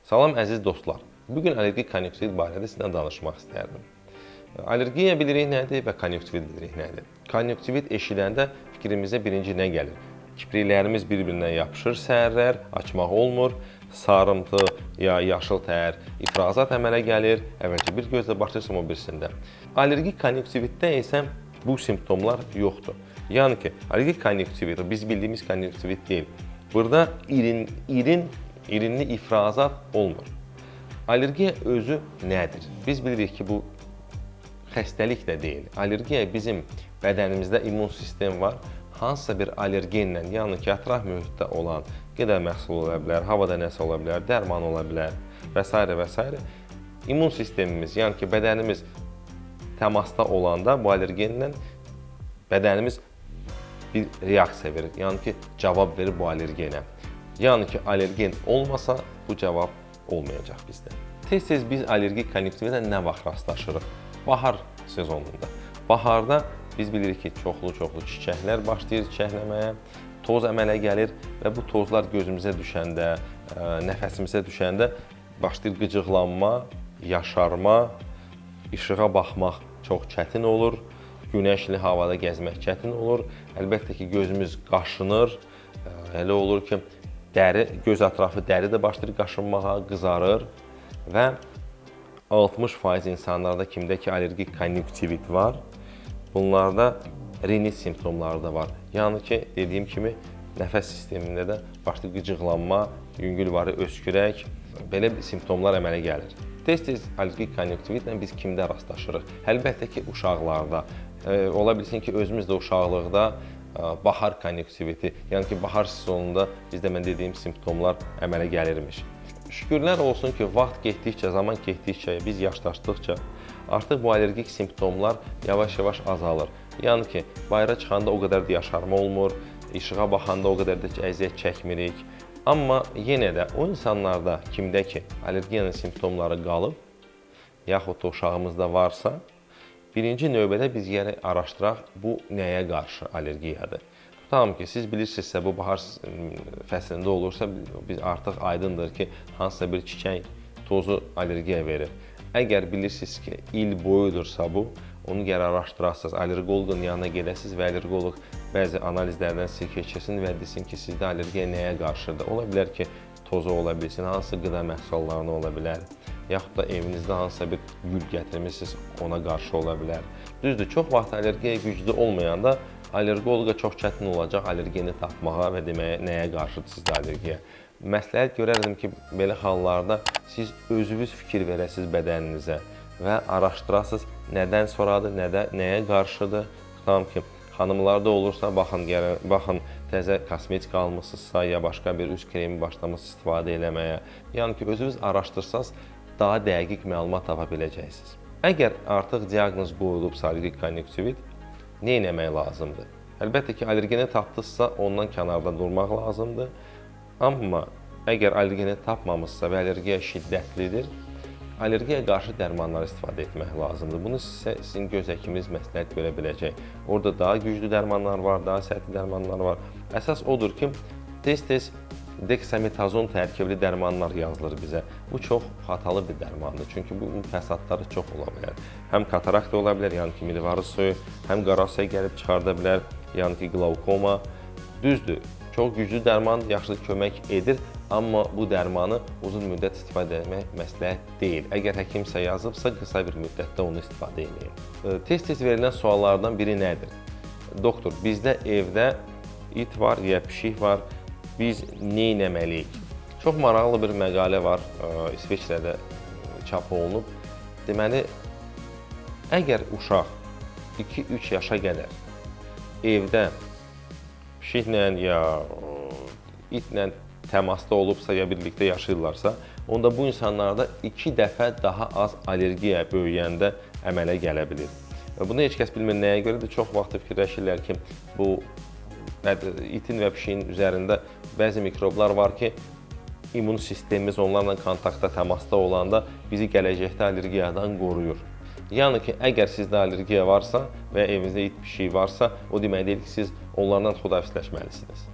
Salam əziz dostlar. Bugün allergik konjüktivit barədə sizlə danışmaq istərdim. Allergiya bilirik nədir və konjüktivit bilirik nədir? Konjüktivit eşidəndə fikrimizə birinci nə gəlir? Kipriklərimiz bir-birinə yapışır səhərlər, açmaq olmur, sarımtı ya yaşıl tər, ifrazat əmələ gəlir, əvvəlcə bir gözlə başlayırsam o birisində. Allergik konjüktivitdə isə bu simptomlar yoxdur. Yəni ki, allergik konjüktivit biz bildiyimiz konjüktivit deyil. Burada irinli ifrazat olmur. Allergiya özü nədir? Biz bilirik ki, bu xəstəlik də deyil. Allergiya bizim bədənimizdə immun sistem var. Hansısa bir allergenlə, yəni ki, ətraf mühitdə olan qida məhsulu ola bilər, havada nəsə ola bilər, dərman ola bilər və s. və s. İmmun sistemimiz, yəni ki, bədənimiz təmasda olanda bu allergenlə bədənimiz bir reaksiya verir, yəni ki, cavab verir bu allergenə. Yəni ki, allergen olmasa bu cavab olmayacaq bizdə. Tez-tez biz allergik konjüktivitə nə vaxt rastlaşırıq? Bahar sezonunda. Baharda biz bilirik ki, çoxlu çiçəklər başlayır çiçəkləməyə, toz əmələ gəlir və bu tozlar gözümüzə düşəndə, nəfəsimizə düşəndə başlayır qıcıqlanma, yaşarma, işığa baxmaq çox çətin olur, günəşli havada gəzmək çətin olur. Əlbəttə ki, gözümüz qaşınır, elə olur ki, göz ətrafı dəri də başlayır qaşınmağa, qızarır və 60% insanlarda kimdə ki, allergik konjüktivit var, bunlarda rinit simptomları da var. Yəni ki, dediyim kimi, nəfəs sistemində də başlayır qıcıqlanma, yüngülvarı öskürək, belə simptomlar əmələ gəlir. Tez-tez allergik konjüktivitlə biz kimdə rastlaşırıq? Əlbəttə ki, uşaqlarda. Ola bilsin ki, özümüz də uşaqlıqda bahar konjüktiviti, yəni ki, bahar sezonunda bizdə mən dediyim simptomlar əmələ gəlirmiş. Şükürlər olsun ki, vaxt getdikcə, zaman getdikcə, biz yaşlaşdıqca artıq bu allergik simptomlar yavaş-yavaş azalır. Yəni ki, bayıra çıxanda o qədər də yaşarma olmur, işığa baxanda o qədər də əziyyət çəkmirik. Amma yenə də o insanlarda kimdə ki, allergiyanın simptomları qalıb, yaxud da uşağımızda varsa, birinci növbədə biz gərək araşdıraq bu nəyə qarşı allergiyadır. Tutalım ki, siz bilirsinizsə, bu bahar fəslində olursa, biz artıq aydındır ki, hansısa bir çiçək tozu allergiya verir. Əgər bilirsiniz ki, il boyudursa bu, onu gərək araşdırasınız, allergoloqun yanına gedəsiniz və allergoloq bəzi analizlərdən sizi keçirsin və desin ki, sizdə allergiya nəyə qarşıdır. Ola bilər ki, tozu ola bilsin, hansısa qida məhsullarına ola bilər, yaxud da evinizdə hansısa bir gül gətirmişsiniz, ona qarşı ola bilər. Düzdür, çox vaxt allergiya güclü olmayanda allergoloqa çox çətin olacaq allergeni tapmağa və deməyə nəyə qarşıdır sizdə allergiya. Məsləhət görərdim ki, belə hallarda siz özünüz fikir verəsiniz bədəninizə və araşdırasınız nədən sonradır, nəyə qarşıdır. Tutalım ki, xanımlarda olursa, baxın təzə kosmetik almışsınızsa ya başqa bir üz kremi başlamışsınız istifadə eləməyə. Yəni ki, özünüz araşdırsanız daha dəqiq məlumat tapa biləcəksiniz. Əgər artıq diaqnoz qoyulubsa allergik konjüktivit, nə etmək lazımdır? Əlbəttə ki, allergeni tapdınızsa ondan kənarda durmaq lazımdır. Amma əgər allergeni tapmamışsa və allergiya şiddətlidir, allergiyaya qarşı dərmanlar istifadə etmək lazımdır. Bunu sizin göz həkiminiz məsləhət görə biləcək. Orada daha güclü dərmanlar var, daha sərtli dərmanlar var. Əsas odur ki, tez-tez deksametazon tərkibli dərmanlar yazılır bizə. Bu çox xatalı bir dərmandır, çünki bunun fəsadları çox ola bilər. Həm katarakt ola bilər, yəni ki, mirvarı suyu, həm qarasaya gəlib çıxarda bilər, yəni ki, qlaukoma. Düzdür, çox güclü dərman yaxşı kömək edir, amma bu dərmanı uzun müddət istifadə etmək məsləhət deyil. Əgər həkimsə yazıbsa, qısa bir müddətdə onu istifadə edin. Tez-tez verilən suallardan biri nədir? Doktor, bizdə evdə it var, ya pişik var, biz nə etməliyik? Çox maraqlı bir məqalə var, İsveçrədə çap olunub. Deməli, əgər uşaq 2-3 yaşa qədər evdə pişiklə ya itlə təmasda olubsa ya birlikdə yaşayırlarsa, onda bu insanlarda 2 dəfə daha az allergiya böyüyəndə əmələ gələ bilir. Bunu heç kəs bilmir nəyə görədir. Çox vaxt fikirləşirlər ki, bu itin və pişiyin üzərində bəzi mikroblar var ki, immun sistemimiz onlarla kontaktda, təmasda olanda bizi gələcəkdə allergiyadan qoruyur. Yəni ki, əgər sizdə allergiya varsa və evinizdə it pişiyi varsa, o demək deyil ki, siz onlardan xudafisləşməlisiniz.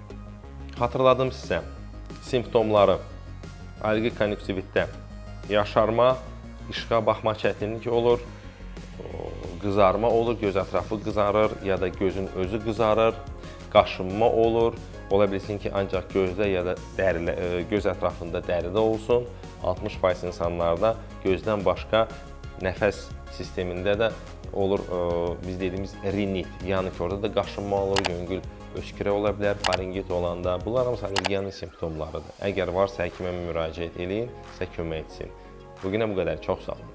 Xatırladım sizə simptomları. allergik konjuktivitdə yaşarma, işığa baxma çətinlik olur, qızarma olur, göz ətrafı qızarır ya da gözün özü qızarır, qaşınma olur. Ola bilsin ki, ancaq gözdə ya da göz ətrafında dəridə olsun. 60% insanlarda gözdən başqa nəfəs sistemində də olur, biz dediyimiz rinit, yəni ki, orada da qaşınma olur, yüngül öskürək ola bilər, faringit olanda. Bunlar hamısı allergiyanın simptomlarıdır. Əgər varsa həkimə müraciət edin, sizə kömək etsin. Bugünə bu qədər. Çox sağ olun.